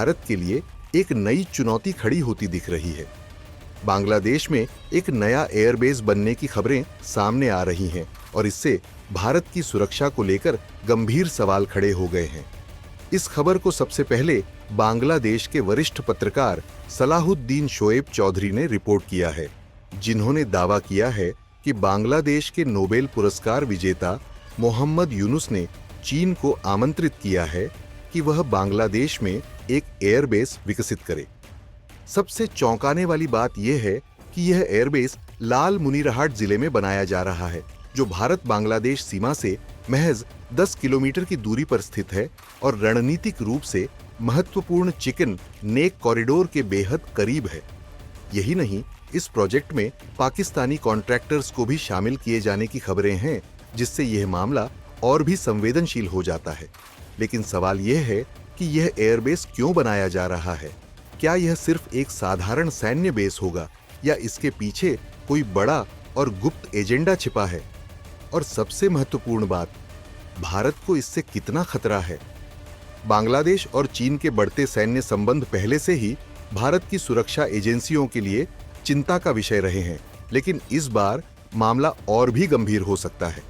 भारत के लिए एक नई चुनौती खड़ी होती दिख रही है। बांग्लादेश में एक नया एयरबेस बनने की खबरें सामने आ रही हैं और इससे भारत की सुरक्षा को लेकर गंभीर सवाल खड़े हो गए हैं। इस खबर को सबसे पहले बांग्लादेश के वरिष्ठ पत्रकार सलाहुद्दीन शोएब चौधरी ने रिपोर्ट किया है, जिन्होंने दावा किया है कि बांग्लादेश के नोबेल पुरस्कार विजेता मोहम्मद यूनुस ने चीन को आमंत्रित किया है कि वह बांग्लादेश में एक एयरबेस विकसित करे। सबसे चौंकाने वाली बात यह है कि यह एयरबेस लाल मुनीरहाट जिले में बनाया जा रहा है, जो भारत बांग्लादेश सीमा से महज 10 किलोमीटर की दूरी पर स्थित है और रणनीतिक रूप से महत्वपूर्ण चिकन नेक कॉरिडोर के बेहद करीब है। यही नहीं, इस प्रोजेक्ट में पाकिस्तानी कॉन्ट्रैक्टर्स को भी शामिल किए जाने की खबरें हैं, जिससे यह मामला और भी संवेदनशील हो जाता है। लेकिन सवाल यह है कि यह एयरबेस क्यों बनाया जा रहा है? क्या यह सिर्फ एक साधारण सैन्य बेस होगा या इसके पीछे कोई बड़ा और गुप्त एजेंडा छिपा है? और सबसे महत्वपूर्ण बात, भारत को इससे कितना खतरा है? बांग्लादेश और चीन के बढ़ते सैन्य संबंध पहले से ही भारत की सुरक्षा एजेंसियों के लिए चिंता का विषय रहे हैं, लेकिन इस बार मामला और भी गंभीर हो सकता है।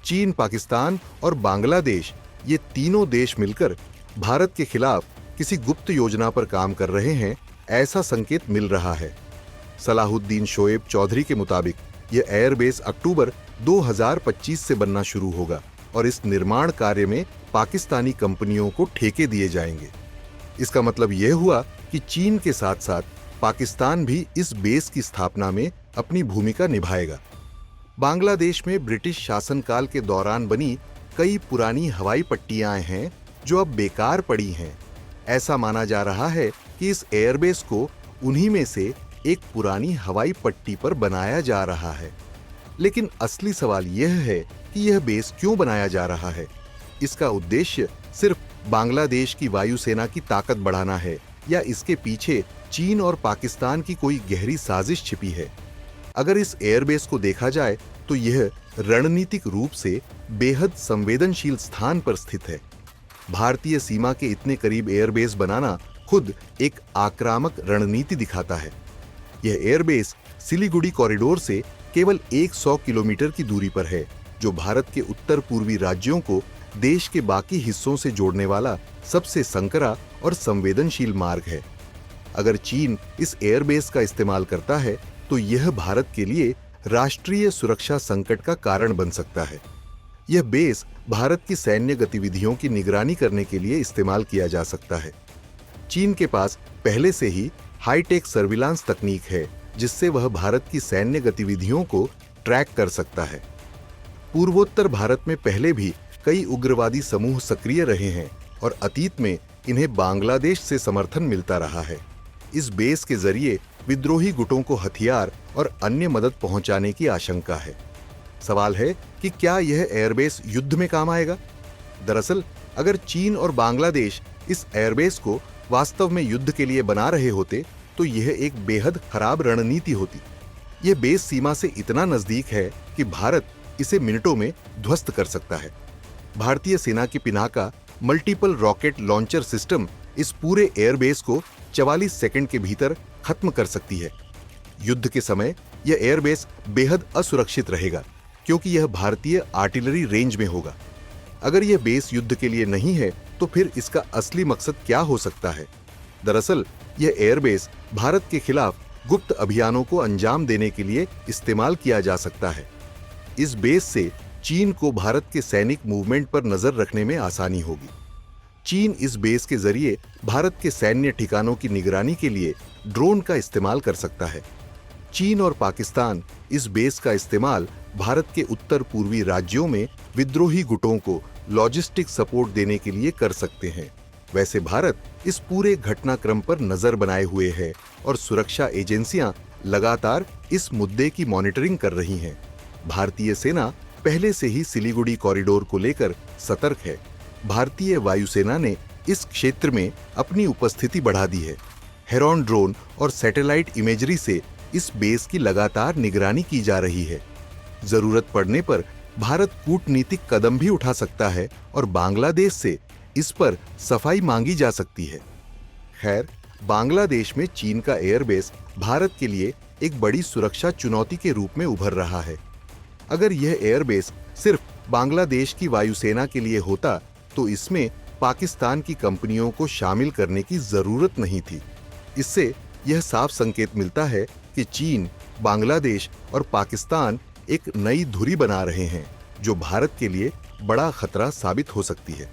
चीन, पाकिस्तान और बांग्लादेश, ये तीनों देश मिलकर भारत के खिलाफ किसी गुप्त योजना पर काम कर रहे हैं, ऐसा संकेत मिल रहा है। सलाहुद्दीन शोएब चौधरी के मुताबिक यह एयरबेस अक्टूबर 2025 से बनना शुरू होगा और इस निर्माण कार्य में पाकिस्तानी कंपनियों को ठेके दिए जाएंगे। इसका मतलब यह हुआ कि चीन के साथ साथ पाकिस्तान भी इस बेस की स्थापना में अपनी भूमिका निभाएगा। बांग्लादेश में ब्रिटिश शासनकाल के दौरान बनी कई पुरानी हवाई पट्टियां हैं जो अब बेकार पड़ी हैं। ऐसा माना जा रहा है कि इस एयरबेस को उन्हीं में से एक पुरानी हवाई पट्टी पर बनाया जा रहा है। लेकिन असली सवाल यह है कि यह बेस क्यों बनाया जा रहा है? इसका उद्देश्य सिर्फ बांग्लादेश की वायुसेना की ताकत बढ़ाना है या इसके पीछे चीन और पाकिस्तान की कोई गहरी साजिश छिपी है? अगर इस एयरबेस को देखा जाए तो यह रणनीतिक रूप से बेहद संवेदनशील स्थान पर स्थित है। भारतीय सीमा के इतने करीब एयरबेस बनाना खुद एक आक्रामक रणनीति दिखाता है। यह एयरबेस सिलीगुड़ी कॉरिडोर से केवल 100 किलोमीटर की दूरी पर है, जो भारत के उत्तर पूर्वी राज्यों को देश के बाकी हिस्सों से जोड़ने वाला सबसे संकरा और संवेदनशील मार्ग है। अगर चीन इस एयरबेस का इस्तेमाल करता है तो यह भारत के लिए राष्ट्रीय सुरक्षा संकट का कारण बन सकता है। यह बेस भारत की सैन्य गतिविधियों की निगरानी करने के लिए इस्तेमाल किया जा सकता है। चीन के पास पहले से ही हाईटेक सर्विलांस तकनीक है, जिससे वह भारत की सैन्य गतिविधियों को ट्रैक कर सकता है। पूर्वोत्तर भारत में पहले भी कई उग्रवादी समूह सक्रिय रहे हैं और अतीत में इन्हें बांग्लादेश से समर्थन मिलता रहा है। इस बेस के जरिए विद्रोही गुटों को हथियार और अन्य मदद पहुंचाने की आशंका है। सवाल है कि क्या यह एयरबेस युद्ध में काम आएगा? दरअसल, अगर चीन और बांग्लादेश इस एयरबेस को वास्तव में युद्ध के लिए बना रहे होते तो यह एक बेहद खराब रणनीति होती। यह बेस सीमा से इतना नजदीक है कि भारत इसे मिनटों में ध्वस्त कर सकता है। भारतीय सेना की Pinaka multiple rocket launcher system इस पूरे एयरबेस को 44 सेकंड के भीतर खत्म कर सकती है। युद्ध के समय यह एयरबेस बेहद असुरक्षित रहेगा, क्योंकि यह भारतीय आर्टिलरी रेंज में होगा। अगर यह बेस युद्ध के लिए नहीं है तो फिर इसका असली मकसद क्या हो सकता है? दरअसल, यह एयरबेस भारत के खिलाफ गुप्त अभियानों को अंजाम देने के लिए इस्तेमाल किया जा सकता है। इस बेस से चीन को भारत के सैनिक मूवमेंट पर नजर रखने में आसानी होगी। चीन इस बेस के जरिए भारत के सैन्य ठिकानों की निगरानी के लिए ड्रोन का इस्तेमाल कर सकता है। चीन और पाकिस्तान इस बेस का इस्तेमाल भारत के उत्तर पूर्वी राज्यों में विद्रोही गुटों को लॉजिस्टिक सपोर्ट देने के लिए कर सकते हैं। वैसे भारत इस पूरे घटनाक्रम पर नजर बनाए हुए है और सुरक्षा एजेंसियां लगातार इस मुद्दे की मॉनिटरिंग कर रही हैं। भारतीय सेना पहले से ही सिलीगुड़ी कॉरिडोर को लेकर सतर्क है। भारतीय वायुसेना ने इस क्षेत्र में अपनी उपस्थिति बढ़ा दी है। हेरॉन ड्रोन और सैटेलाइट इमेजरी से इस बेस की लगातार निगरानी की जा रही है। जरूरत पड़ने पर भारत कूटनीतिक कदम भी उठा सकता है और बांग्लादेश से इस पर सफाई मांगी जा सकती है। खैर, बांग्लादेश में चीन का एयरबेस भारत के लिए एक बड़ी सुरक्षा चुनौती के रूप में उभर रहा है। अगर यह एयरबेस सिर्फ बांग्लादेश की वायुसेना के लिए होता तो इसमें पाकिस्तान की कंपनियों को शामिल करने की जरूरत नहीं थी। इससे यह साफ संकेत मिलता है कि चीन, बांग्लादेश और पाकिस्तान एक नई धुरी बना रहे हैं जो भारत के लिए बड़ा खतरा साबित हो सकती है।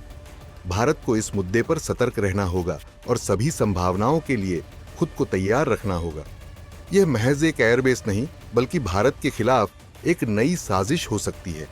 भारत को इस मुद्दे पर सतर्क रहना होगा और सभी संभावनाओं के लिए खुद को तैयार रखना होगा। यह महज एक एयरबेस नहीं, बल्कि भारत के खिलाफ एक नई साजिश हो सकती है।